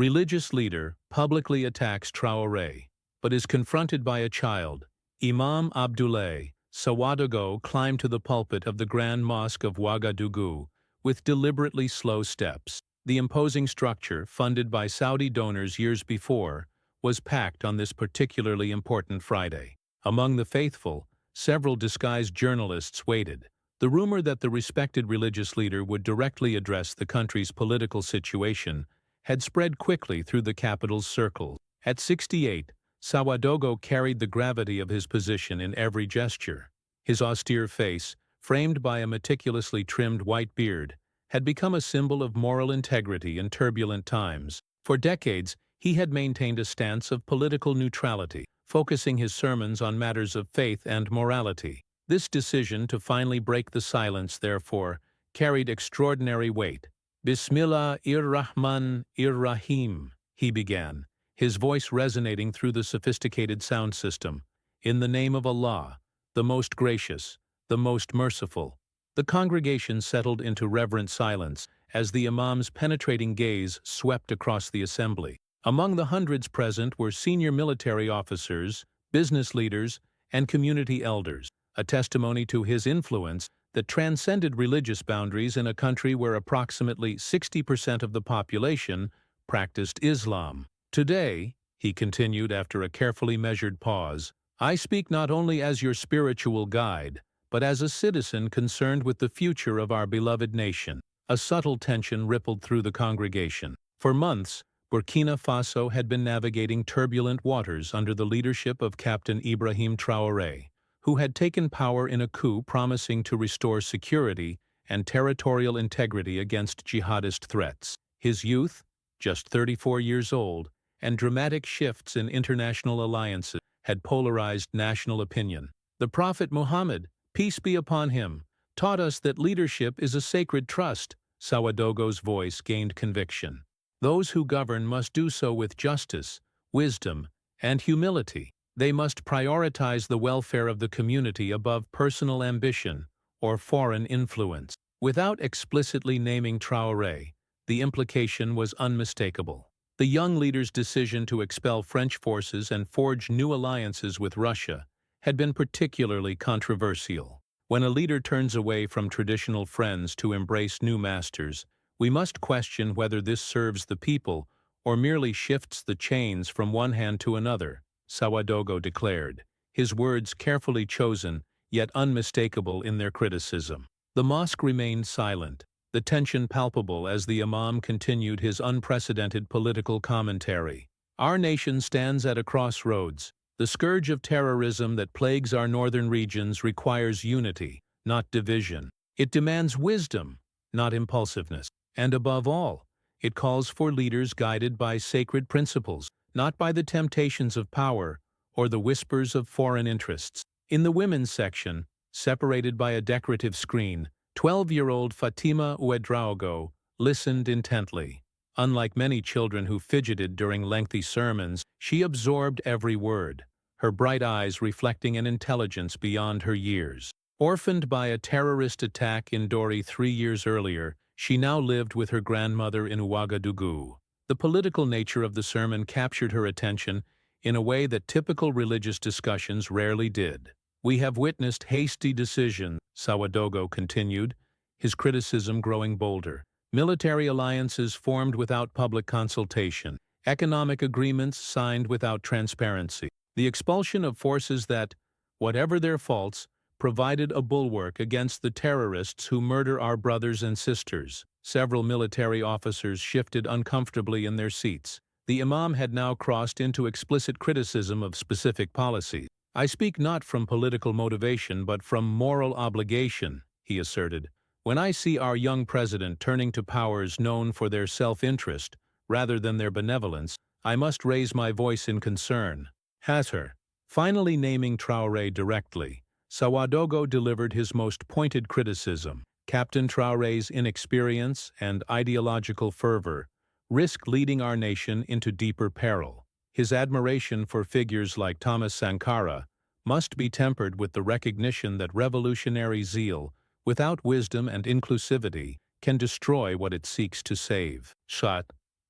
Religious leader publicly attacks Traoré, but is confronted by a child. Imam Abdoulaye Sawadogo climbed to the pulpit of the Grand Mosque of Ouagadougou with deliberately slow steps. The imposing structure, funded by Saudi donors years before, was packed on this particularly important Friday. Among the faithful, several disguised journalists waited. The rumor that the respected religious leader would directly address the country's political situation had spread quickly through the capital's circles. At 68, Sawadogo carried the gravity of his position in every gesture. His austere face, framed by a meticulously trimmed white beard, had become a symbol of moral integrity in turbulent times. For decades, he had maintained a stance of political neutrality, focusing his sermons on matters of faith and morality. This decision to finally break the silence, therefore, carried extraordinary weight. Bismillahir-Rahman-ir-Rahim, he began, his voice resonating through the sophisticated sound system. In the name of Allah, the most gracious, the most merciful. The congregation settled into reverent silence as the imam's penetrating gaze swept across the assembly. Among the hundreds present were senior military officers, business leaders, and community elders, a testimony to his influence that transcended religious boundaries in a country where approximately 60% of the population practiced Islam. Today, he continued after a carefully measured pause, I speak not only as your spiritual guide, but as a citizen concerned with the future of our beloved nation. A subtle tension rippled through the congregation. For months, Burkina Faso had been navigating turbulent waters under the leadership of Captain Ibrahim Traoré, who had taken power in a coup promising to restore security and territorial integrity against jihadist threats. His youth, just 34 years old, and dramatic shifts in international alliances had polarized national opinion. The Prophet Muhammad, peace be upon him, taught us that leadership is a sacred trust. Sawadogo's voice gained conviction. Those who govern must do so with justice, wisdom, and humility. They must prioritize the welfare of the community above personal ambition or foreign influence. Without explicitly naming Traoré, the implication was unmistakable. The young leader's decision to expel French forces and forge new alliances with Russia had been particularly controversial. When a leader turns away from traditional friends to embrace new masters, we must question whether this serves the people or merely shifts the chains from one hand to another, Sawadogo declared, his words carefully chosen yet unmistakable in their criticism. The mosque remained silent, the tension palpable as the imam continued his unprecedented political commentary. Our nation stands at a crossroads. The scourge of terrorism that plagues our northern regions requires unity, not division. It demands wisdom, not impulsiveness. And above all, it calls for leaders guided by sacred principles, not by the temptations of power or the whispers of foreign interests. In the women's section, separated by a decorative screen, 12-year-old Fatima Ouedraogo listened intently. Unlike many children who fidgeted during lengthy sermons, she absorbed every word, her bright eyes reflecting an intelligence beyond her years. Orphaned by a terrorist attack in Dori 3 years earlier, she now lived with her grandmother in Ouagadougou. The political nature of the sermon captured her attention in a way that typical religious discussions rarely did. We have witnessed hasty decisions, Sawadogo continued, his criticism growing bolder. Military alliances formed without public consultation, economic agreements signed without transparency, the expulsion of forces that, whatever their faults, provided a bulwark against the terrorists who murder our brothers and sisters. Several military officers shifted uncomfortably in their seats. The imam had now crossed into explicit criticism of specific policies. I speak not from political motivation but from moral obligation, he asserted. When I see our young president turning to powers known for their self-interest rather than their benevolence, I must raise my voice in concern. Hasser. Finally naming Traoré directly, Sawadogo delivered his most pointed criticism. Captain Traoré's inexperience and ideological fervor risk leading our nation into deeper peril. His admiration for figures like Thomas Sankara must be tempered with the recognition that revolutionary zeal, without wisdom and inclusivity, can destroy what it seeks to save. Shot.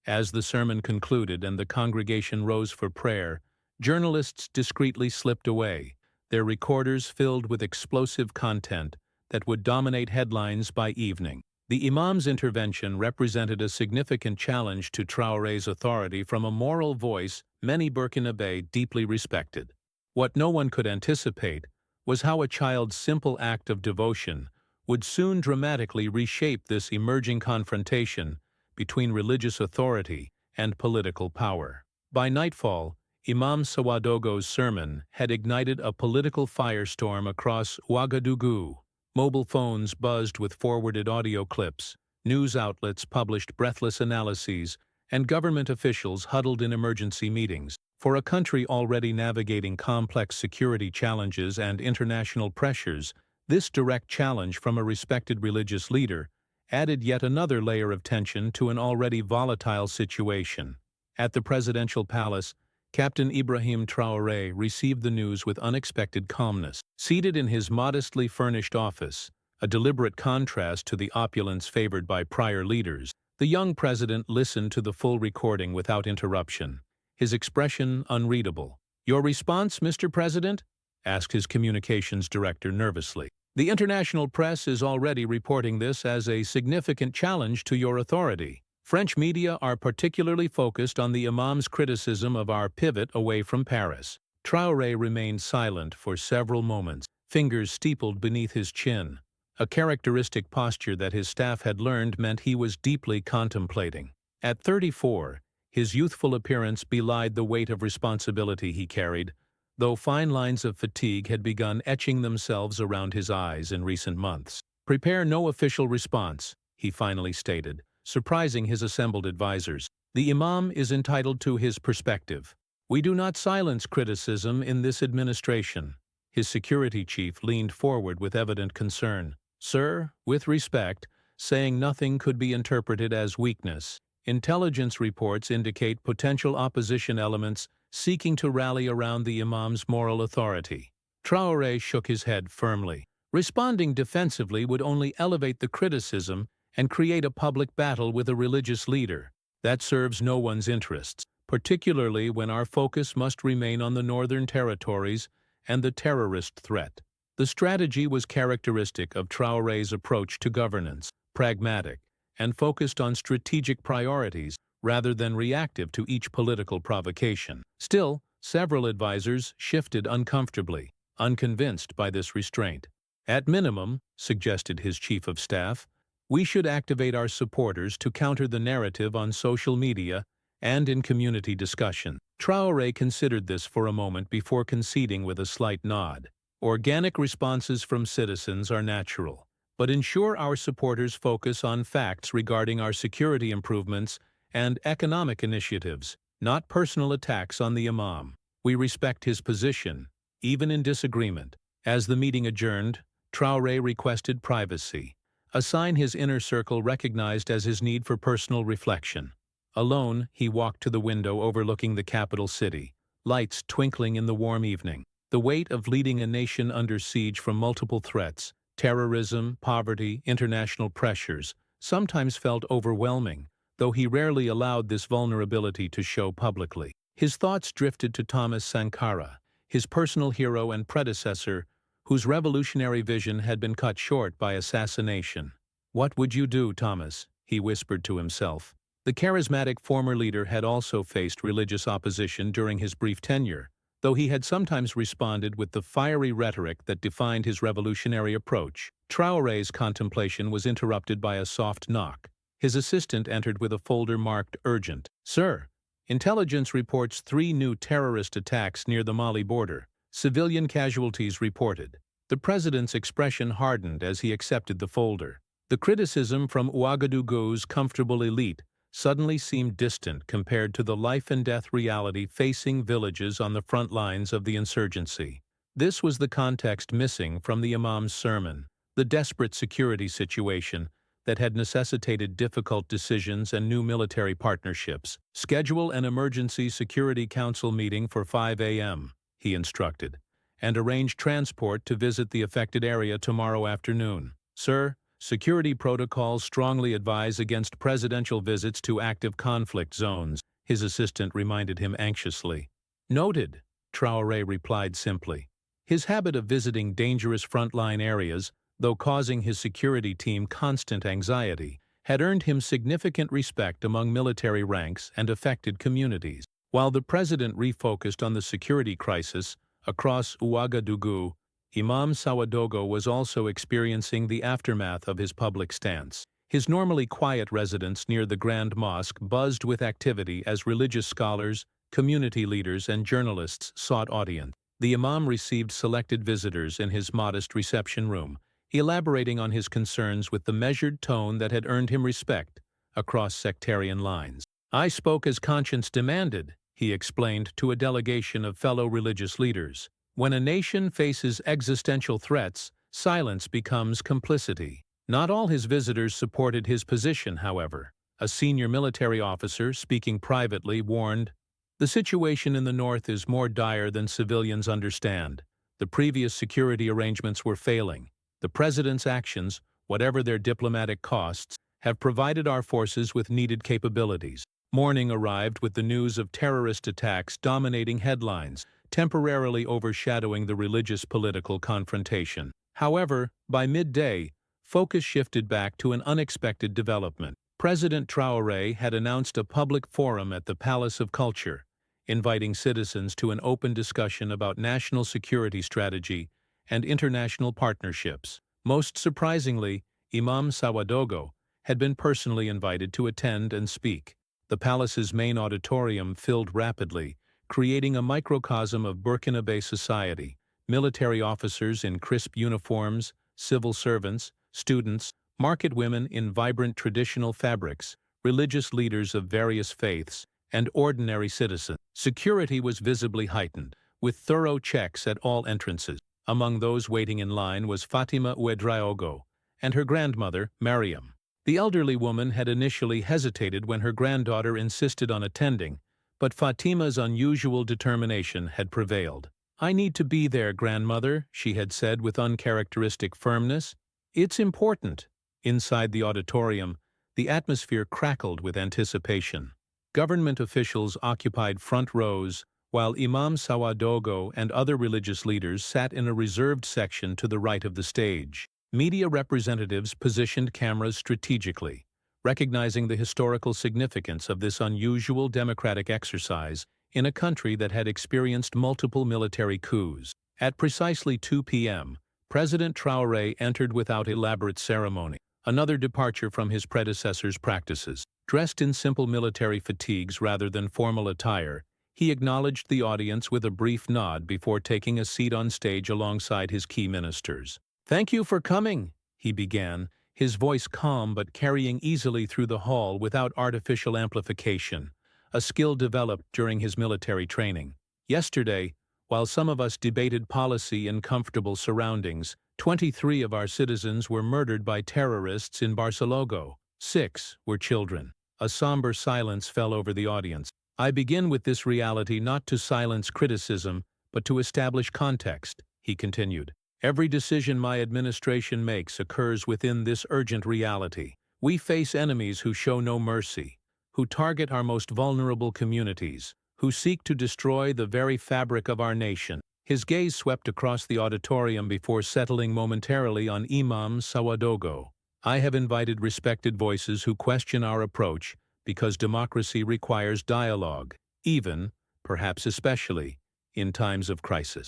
As the sermon concluded and the congregation rose for prayer, journalists discreetly slipped away, their recorders filled with explosive content that would dominate headlines by evening. The imam's intervention represented a significant challenge to Traoré's authority from a moral voice many Burkinabé deeply respected. What no one could anticipate was how a child's simple act of devotion would soon dramatically reshape this emerging confrontation between religious authority and political power. By nightfall, Imam Sawadogo's sermon had ignited a political firestorm across Ouagadougou. Mobile phones buzzed with forwarded audio clips, news outlets published breathless analyses, and government officials huddled in emergency meetings. For a country already navigating complex security challenges and international pressures, this direct challenge from a respected religious leader added yet another layer of tension to an already volatile situation. At the presidential palace, Captain Ibrahim Traoré received the news with unexpected calmness. Seated in his modestly furnished office, a deliberate contrast to the opulence favored by prior leaders, the young president listened to the full recording without interruption, his expression unreadable. "Your response, Mr. President?" asked his communications director nervously. "The international press is already reporting this as a significant challenge to your authority. French media are particularly focused on the imam's criticism of our pivot away from Paris." Traoré remained silent for several moments, fingers steepled beneath his chin. A characteristic posture that his staff had learned meant he was deeply contemplating. At 34, his youthful appearance belied the weight of responsibility he carried, though fine lines of fatigue had begun etching themselves around his eyes in recent months. "Prepare no official response," he finally stated, surprising his assembled advisers. "The imam is entitled to his perspective. We do not silence criticism in this administration." His security chief leaned forward with evident concern. "Sir, with respect, saying nothing could be interpreted as weakness. Intelligence reports indicate potential opposition elements seeking to rally around the imam's moral authority." Traoré shook his head firmly. "Responding defensively would only elevate the criticism and create a public battle with a religious leader. That serves no one's interests, particularly when our focus must remain on the northern territories and the terrorist threat." The strategy was characteristic of Traoré's approach to governance, pragmatic, and focused on strategic priorities rather than reactive to each political provocation. Still, several advisers shifted uncomfortably, unconvinced by this restraint. "At minimum," suggested his chief of staff, "we should activate our supporters to counter the narrative on social media and in community discussion." Traoré considered this for a moment before conceding with a slight nod. "Organic responses from citizens are natural, but ensure our supporters focus on facts regarding our security improvements and economic initiatives, not personal attacks on the imam. We respect his position, even in disagreement." As the meeting adjourned, Traoré requested privacy, a sign his inner circle recognized as his need for personal reflection. Alone, he walked to the window overlooking the capital city, lights twinkling in the warm evening. The weight of leading a nation under siege from multiple threats, terrorism, poverty, international pressures, sometimes felt overwhelming, though he rarely allowed this vulnerability to show publicly. His thoughts drifted to Thomas Sankara, his personal hero and predecessor, whose revolutionary vision had been cut short by assassination. "What would you do, Thomas?" he whispered to himself. The charismatic former leader had also faced religious opposition during his brief tenure, though he had sometimes responded with the fiery rhetoric that defined his revolutionary approach. Traoré's contemplation was interrupted by a soft knock. His assistant entered with a folder marked urgent. "Sir, intelligence reports 3 new terrorist attacks near the Mali border. Civilian casualties reported." The president's expression hardened as he accepted the folder. The criticism from Ouagadougou's comfortable elite suddenly seemed distant compared to the life-and-death reality facing villages on the front lines of the insurgency. This was the context missing from the imam's sermon, the desperate security situation that had necessitated difficult decisions and new military partnerships. "Schedule an emergency Security Council meeting for 5 a.m., he instructed, "and arrange transport to visit the affected area tomorrow afternoon. Sir, Security protocols strongly advise against presidential visits to active conflict zones, his assistant reminded him anxiously. Noted, Traoré replied simply. His habit of visiting dangerous frontline areas, though causing his security team constant anxiety, had earned him significant respect among military ranks and affected communities. While the president refocused on the security crisis across Ouagadougou, Imam Sawadogo was also experiencing the aftermath of his public stance. His normally quiet residence near the Grand Mosque buzzed with activity as religious scholars, community leaders, and journalists sought audience. The imam received selected visitors in his modest reception room, elaborating on his concerns with the measured tone that had earned him respect across sectarian lines. "I spoke as conscience demanded," he explained to a delegation of fellow religious leaders. "When a nation faces existential threats, silence becomes complicity." Not all his visitors supported his position, however. A senior military officer, speaking privately, warned, "The situation in the north is more dire than civilians understand. The previous security arrangements were failing. The president's actions, whatever their diplomatic costs, have provided our forces with needed capabilities." Morning arrived with the news of terrorist attacks dominating headlines, temporarily overshadowing the religious-political confrontation. However, by midday, focus shifted back to an unexpected development. President Traoré had announced a public forum at the Palace of Culture, inviting citizens to an open discussion about national security strategy and international partnerships. Most surprisingly, Imam Sawadogo had been personally invited to attend and speak. The palace's main auditorium filled rapidly, creating a microcosm of Burkinabe society: military officers in crisp uniforms, civil servants, students, market women in vibrant traditional fabrics, religious leaders of various faiths, and ordinary citizens. Security was visibly heightened, with thorough checks at all entrances. Among those waiting in line was Fatima Ouedraogo and her grandmother, Mariam. The elderly woman had initially hesitated when her granddaughter insisted on attending, but Fatima's unusual determination had prevailed. "I need to be there, grandmother," she had said with uncharacteristic firmness. "It's important." Inside the auditorium, the atmosphere crackled with anticipation. Government officials occupied front rows, while Imam Sawadogo and other religious leaders sat in a reserved section to the right of the stage. Media representatives positioned cameras strategically, recognizing the historical significance of this unusual democratic exercise in a country that had experienced multiple military coups. At precisely 2 p.m., President Traoré entered without elaborate ceremony, another departure from his predecessor's practices. Dressed in simple military fatigues rather than formal attire, he acknowledged the audience with a brief nod before taking a seat on stage alongside his key ministers. "Thank you for coming," he began, his voice calm but carrying easily through the hall without artificial amplification, a skill developed during his military training. "Yesterday, while some of us debated policy in comfortable surroundings, 23 of our citizens were murdered by terrorists in Barcelona. 6 were children." A somber silence fell over the audience. "I begin with this reality not to silence criticism, but to establish context," he continued. "Every decision my administration makes occurs within this urgent reality. We face enemies who show no mercy, who target our most vulnerable communities, who seek to destroy the very fabric of our nation." His gaze swept across the auditorium before settling momentarily on Imam Sawadogo. "I have invited respected voices who question our approach because democracy requires dialogue, even, perhaps especially, in times of crisis."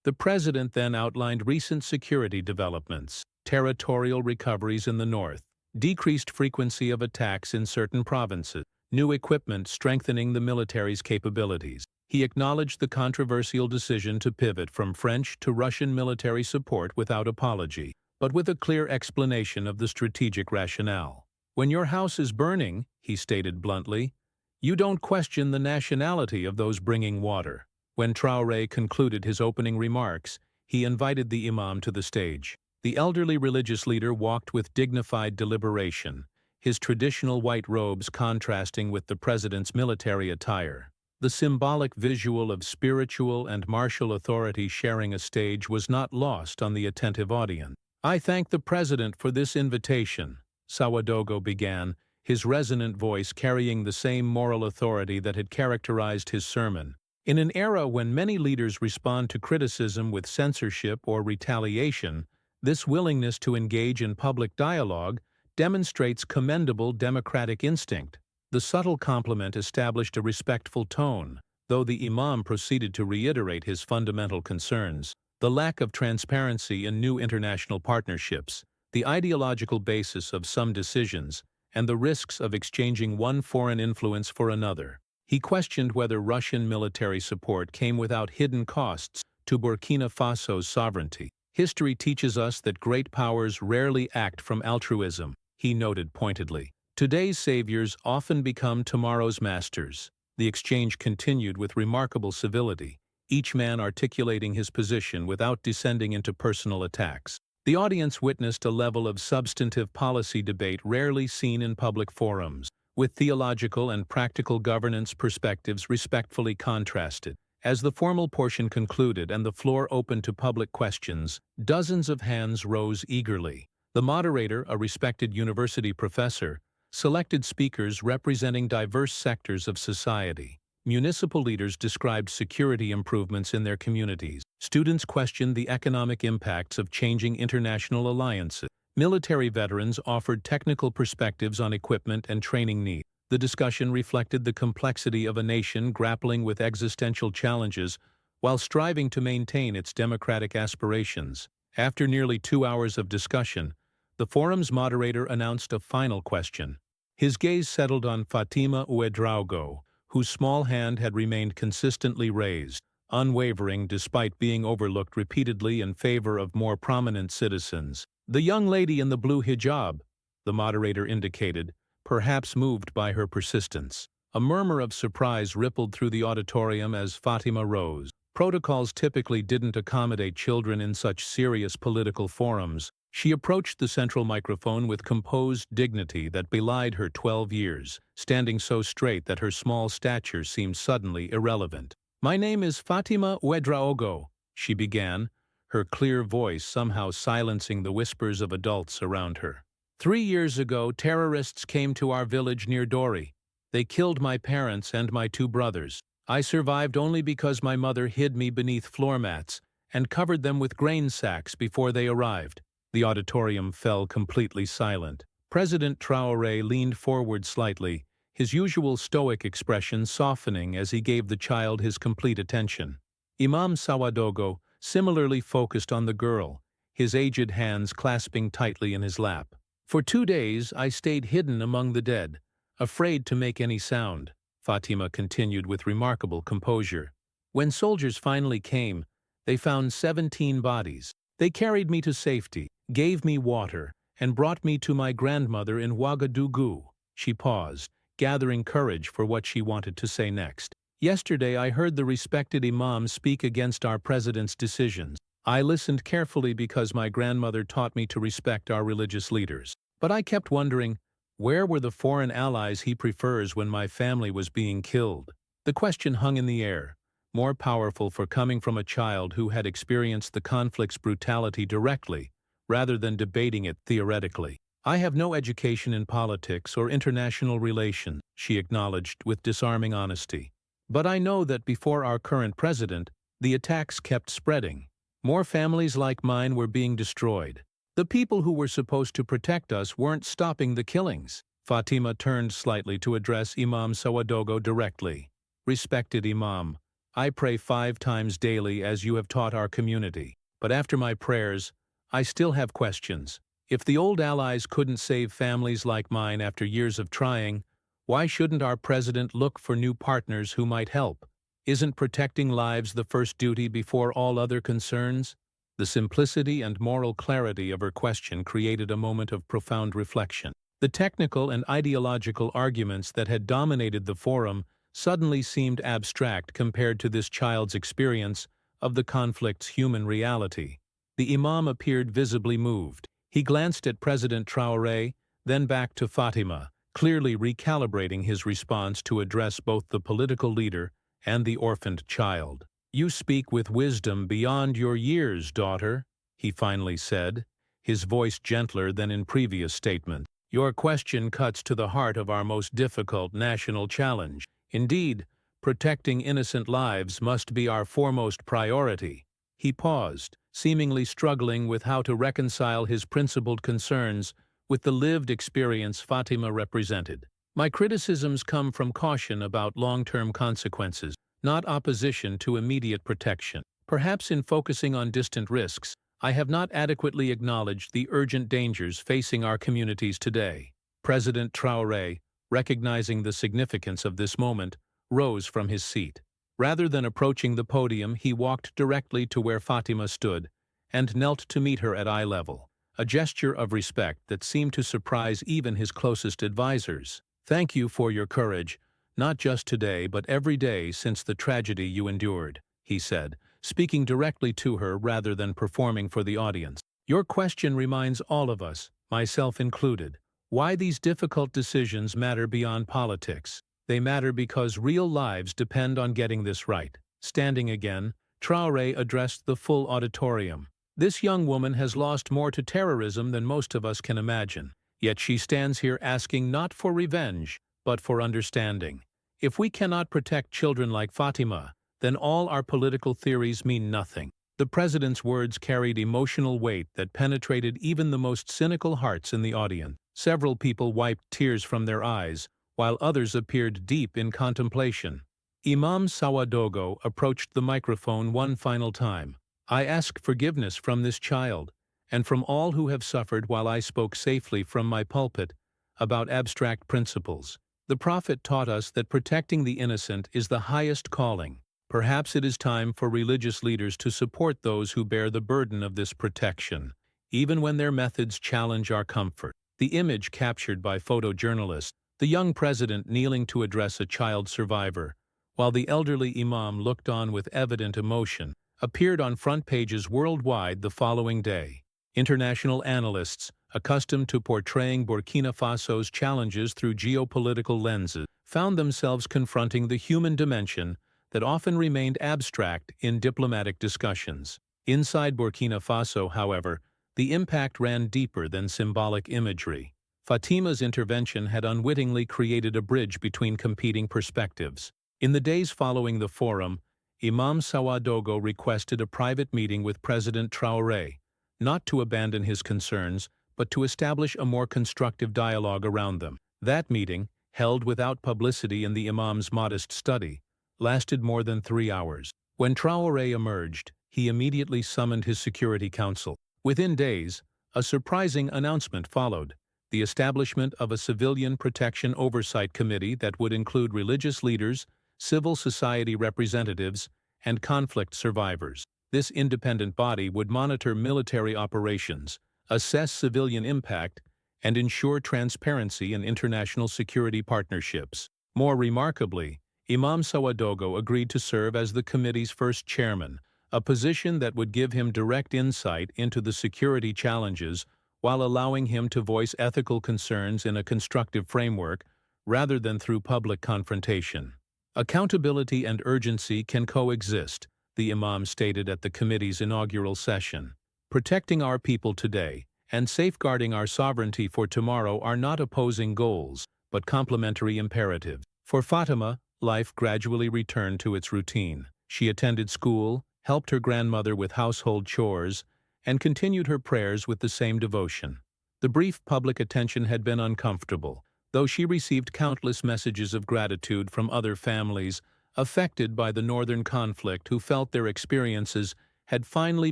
The president then outlined recent security developments: territorial recoveries in the north, decreased frequency of attacks in certain provinces, new equipment strengthening the military's capabilities. He acknowledged the controversial decision to pivot from French to Russian military support without apology, but with a clear explanation of the strategic rationale. "When your house is burning," he stated bluntly, "you don't question the nationality of those bringing water." When Traoré concluded his opening remarks, he invited the imam to the stage. The elderly religious leader walked with dignified deliberation, his traditional white robes contrasting with the president's military attire. The symbolic visual of spiritual and martial authority sharing a stage was not lost on the attentive audience. I thank the President for this invitation, Sawadogo began, his resonant voice carrying the same moral authority that had characterized his sermon. In an era when many leaders respond to criticism with censorship or retaliation, this willingness to engage in public dialogue demonstrates commendable democratic instinct. The subtle compliment established a respectful tone, though the imam proceeded to reiterate his fundamental concerns: the lack of transparency in new international partnerships, the ideological basis of some decisions, and the risks of exchanging one foreign influence for another. He questioned whether Russian military support came without hidden costs to Burkina Faso's sovereignty. History teaches us that great powers rarely act from altruism, he noted pointedly. Today's saviors often become tomorrow's masters. The exchange continued with remarkable civility, each man articulating his position without descending into personal attacks. The audience witnessed a level of substantive policy debate rarely seen in public forums, with theological and practical governance perspectives respectfully contrasted. As the formal portion concluded and the floor opened to public questions, dozens of hands rose eagerly. The moderator, a respected university professor, selected speakers representing diverse sectors of society. Municipal leaders described security improvements in their communities. Students questioned the economic impacts of changing international alliances. Military veterans offered technical perspectives on equipment and training needs. The discussion reflected the complexity of a nation grappling with existential challenges while striving to maintain its democratic aspirations. After nearly 2 hours of discussion, the forum's moderator announced a final question. His gaze settled on Fatima Ouedraogo, whose small hand had remained consistently raised, unwavering despite being overlooked repeatedly in favor of more prominent citizens. "The young lady in the blue hijab," the moderator indicated, perhaps moved by her persistence. A murmur of surprise rippled through the auditorium as Fatima rose. Protocols typically didn't accommodate children in such serious political forums. She approached the central microphone with composed dignity that belied her 12 years, standing so straight that her small stature seemed suddenly irrelevant. "My name is Fatima Ouedraogo," she began, her clear voice somehow silencing the whispers of adults around her. "3 years ago, terrorists came to our village near Dori. They killed my parents and my 2 brothers. I survived only because my mother hid me beneath floor mats and covered them with grain sacks before they arrived." The auditorium fell completely silent. President Traoré leaned forward slightly, his usual stoic expression softening as he gave the child his complete attention. Imam Sawadogo similarly focused on the girl, his aged hands clasping tightly in his lap. "For 2 days I stayed hidden among the dead, afraid to make any sound," Fatima continued with remarkable composure. "When soldiers finally came, they found 17 bodies. They carried me to safety, gave me water, and brought me to my grandmother in Ouagadougou." She paused, gathering courage for what she wanted to say next. "Yesterday I heard the respected imam speak against our president's decisions. I listened carefully because my grandmother taught me to respect our religious leaders. But I kept wondering, where were the foreign allies he prefers when my family was being killed?" The question hung in the air, more powerful for coming from a child who had experienced the conflict's brutality directly, rather than debating it theoretically. "I have no education in politics or international relations," she acknowledged with disarming honesty. "But I know that before our current president, the attacks kept spreading. More families like mine were being destroyed. The people who were supposed to protect us weren't stopping the killings." Fatima turned slightly to address Imam Sawadogo directly. "Respected Imam, I pray 5 times daily as you have taught our community. But after my prayers, I still have questions. If the old allies couldn't save families like mine after years of trying, why shouldn't our president look for new partners who might help? Isn't protecting lives the first duty before all other concerns?" The simplicity and moral clarity of her question created a moment of profound reflection. The technical and ideological arguments that had dominated the forum suddenly seemed abstract compared to this child's experience of the conflict's human reality. The imam appeared visibly moved. He glanced at President Traoré, then back to Fatima, clearly recalibrating his response to address both the political leader and the orphaned child. "You speak with wisdom beyond your years, daughter," he finally said, his voice gentler than in previous statements. Your question cuts to the heart of our most difficult national challenge. Indeed, protecting innocent lives must be our foremost priority. He paused, seemingly struggling with how to reconcile his principled concerns with the lived experience Fatima represented. My criticisms come from caution about long-term consequences, not opposition to immediate protection. Perhaps in focusing on distant risks, I have not adequately acknowledged the urgent dangers facing our communities today. President Traoré, recognizing the significance of this moment, rose from his seat. Rather than approaching the podium, he walked directly to where Fatima stood and knelt to meet her at eye level, a gesture of respect that seemed to surprise even his closest advisors. Thank you for your courage, not just today but every day since the tragedy you endured, he said, speaking directly to her rather than performing for the audience. Your question reminds all of us, myself included, why these difficult decisions matter beyond politics. They matter because real lives depend on getting this right. Standing again, Traoré addressed the full auditorium. This young woman has lost more to terrorism than most of us can imagine. Yet she stands here asking not for revenge, but for understanding. If we cannot protect children like Fatima, then all our political theories mean nothing. The president's words carried emotional weight that penetrated even the most cynical hearts in the audience. Several people wiped tears from their eyes, while others appeared deep in contemplation. Imam Sawadogo approached the microphone one final time. I ask forgiveness from this child, and from all who have suffered while I spoke safely from my pulpit about abstract principles. The Prophet taught us that protecting the innocent is the highest calling. Perhaps it is time for religious leaders to support those who bear the burden of this protection, even when their methods challenge our comfort. The image captured by photojournalists, the young president kneeling to address a child survivor, while the elderly imam looked on with evident emotion, appeared on front pages worldwide the following day. International analysts, accustomed to portraying Burkina Faso's challenges through geopolitical lenses, found themselves confronting the human dimension that often remained abstract in diplomatic discussions. Inside Burkina Faso, however, the impact ran deeper than symbolic imagery. Fatima's intervention had unwittingly created a bridge between competing perspectives. In the days following the forum, Imam Sawadogo requested a private meeting with President Traoré, not to abandon his concerns, but to establish a more constructive dialogue around them. That meeting, held without publicity in the imam's modest study, lasted more than 3 hours. When Traoré emerged, he immediately summoned his Security Council. Within days, a surprising announcement followed: the establishment of a Civilian Protection Oversight Committee that would include religious leaders, civil society representatives, and conflict survivors. This independent body would monitor military operations, assess civilian impact, and ensure transparency in international security partnerships. More remarkably, Imam Sawadogo agreed to serve as the committee's first chairman, a position that would give him direct insight into the security challenges while allowing him to voice ethical concerns in a constructive framework rather than through public confrontation. Accountability and urgency can coexist, the Imam stated at the committee's inaugural session. Protecting our people today and safeguarding our sovereignty for tomorrow are not opposing goals, but complementary imperatives. For Fatima, life gradually returned to its routine. She attended school, helped her grandmother with household chores, and continued her prayers with the same devotion. The brief public attention had been uncomfortable, though she received countless messages of gratitude from other families affected by the northern conflict who felt their experiences had finally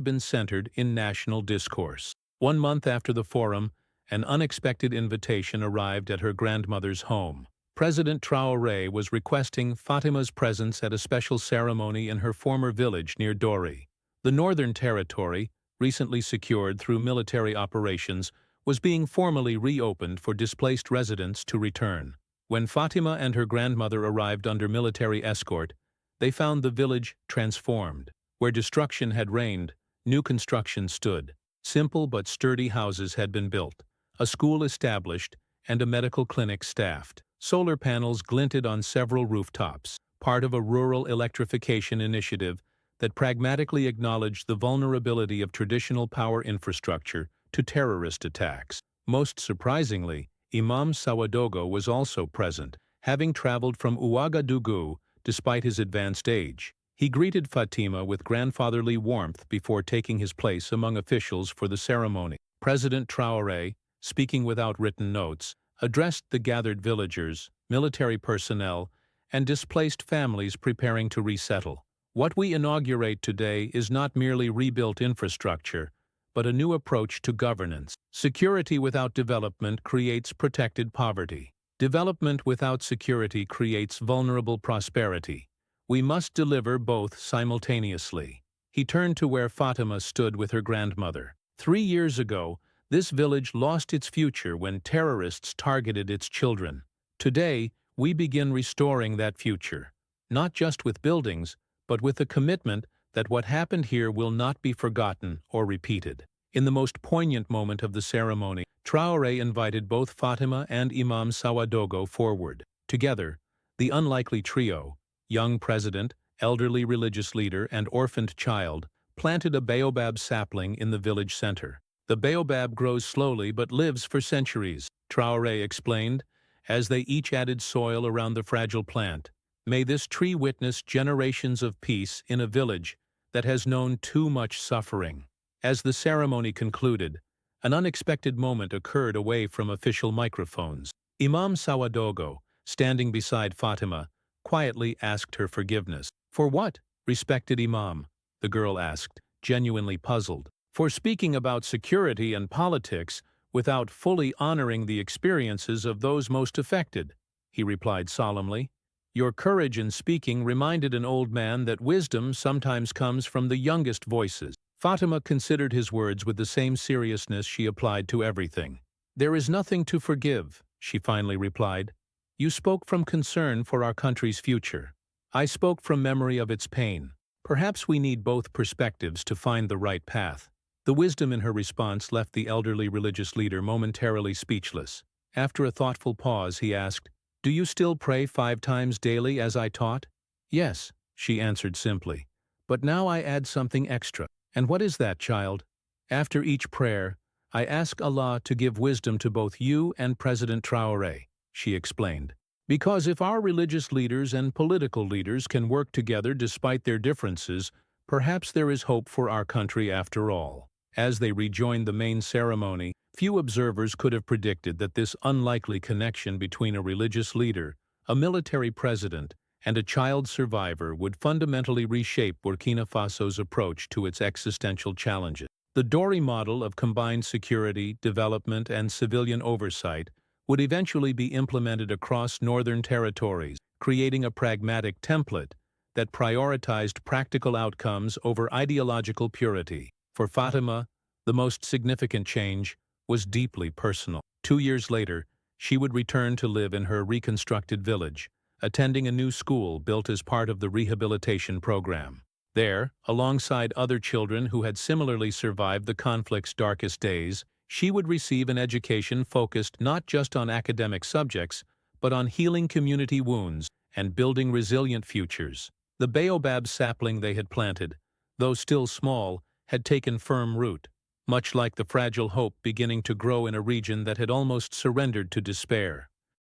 been centered in national discourse. 1 month after the forum, an unexpected invitation arrived at her grandmother's home. President Traoré was requesting Fatima's presence at a special ceremony in her former village near Dori. The Northern Territory, recently secured through military operations, was being formally reopened for displaced residents to return. When Fatima and her grandmother arrived under military escort, they found the village transformed. Where destruction had reigned, new construction stood. Simple but sturdy houses had been built, a school established, and a medical clinic staffed. Solar panels glinted on several rooftops, part of a rural electrification initiative that pragmatically acknowledged the vulnerability of traditional power infrastructure to terrorist attacks. Most surprisingly, Imam Sawadogo was also present, having traveled from Ouagadougou despite his advanced age. He greeted Fatima with grandfatherly warmth before taking his place among officials for the ceremony. President Traoré, speaking without written notes, addressed the gathered villagers, military personnel, and displaced families preparing to resettle. What we inaugurate today is not merely rebuilt infrastructure, but a new approach to governance. Security without development creates protected poverty. Development without security creates vulnerable prosperity. We must deliver both simultaneously. He turned to where Fatima stood with her grandmother. 3 years ago, this village lost its future when terrorists targeted its children. Today, we begin restoring that future, not just with buildings, but with the commitment that what happened here will not be forgotten or repeated. In the most poignant moment of the ceremony, Traoré invited both Fatima and Imam Sawadogo forward. Together, the unlikely trio, young president, elderly religious leader, and orphaned child, planted a baobab sapling in the village center. The baobab grows slowly but lives for centuries, Traoré explained, as they each added soil around the fragile plant. May this tree witness generations of peace in a village that has known too much suffering. As the ceremony concluded, an unexpected moment occurred away from official microphones. Imam Sawadogo, standing beside Fatima, quietly asked her forgiveness. "For what, respected Imam?" the girl asked, genuinely puzzled. "For speaking about security and politics without fully honoring the experiences of those most affected," he replied solemnly. "Your courage in speaking reminded an old man that wisdom sometimes comes from the youngest voices." Fatima considered his words with the same seriousness she applied to everything. "There is nothing to forgive," she finally replied. "You spoke from concern for our country's future. I spoke from memory of its pain. Perhaps we need both perspectives to find the right path." The wisdom in her response left the elderly religious leader momentarily speechless. After a thoughtful pause, he asked, "Do you still pray 5 times daily as I taught?" "Yes," she answered simply. "But now I add something extra." "And what is that, child?" "After each prayer, I ask Allah to give wisdom to both you and President Traoré," she explained. "Because if our religious leaders and political leaders can work together despite their differences, perhaps there is hope for our country after all." As they rejoined the main ceremony, few observers could have predicted that this unlikely connection between a religious leader, a military president, and a child survivor would fundamentally reshape Burkina Faso's approach to its existential challenges. The Dori model of combined security, development, and civilian oversight would eventually be implemented across northern territories, creating a pragmatic template that prioritized practical outcomes over ideological purity. For Fatima, the most significant change was deeply personal. 2 years later, she would return to live in her reconstructed village, attending a new school built as part of the rehabilitation program. There, alongside other children who had similarly survived the conflict's darkest days, she would receive an education focused not just on academic subjects, but on healing community wounds and building resilient futures. The baobab sapling they had planted, though still small, had taken firm root, much like the fragile hope beginning to grow in a region that had almost surrendered to despair.